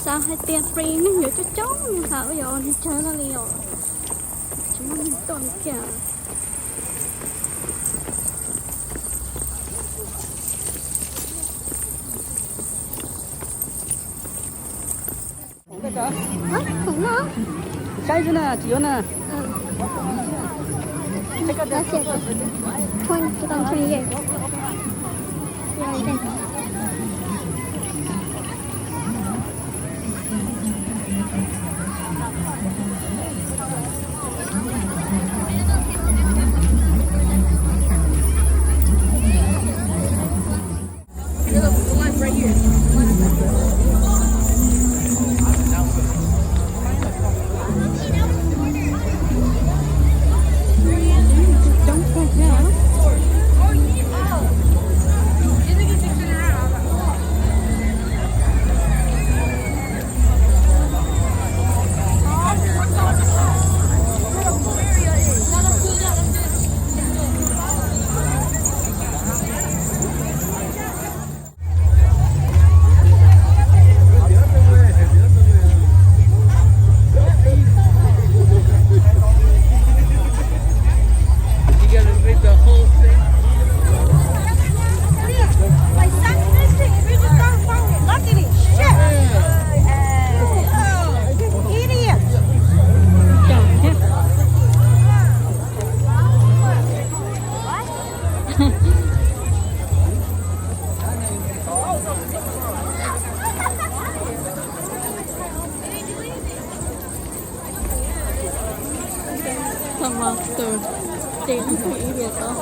sao hai tia free nó nhiều chút chó như sao bây giờ đi chơi nó liều chúng nó bị toàn kìa không nó cái chứ nè chị nè đó chị thôi chị còn chơi gì rồi đây sama từ tiền thì việc đó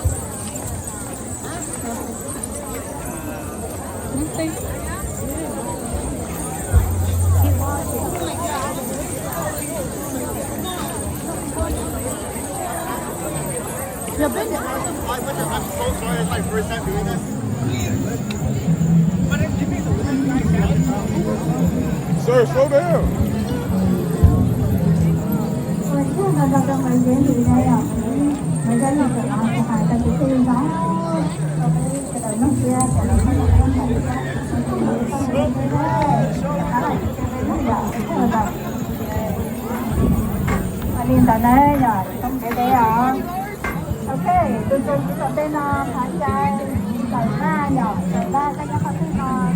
nothing I'm so sorry, it's my first time doing this. Sir, slow down. Lên tại đây rồi, không để đây à. Ok, tôi chỉ là bên phản trai cởi ba nhỏ, cởi ba các nhà phát sinh phản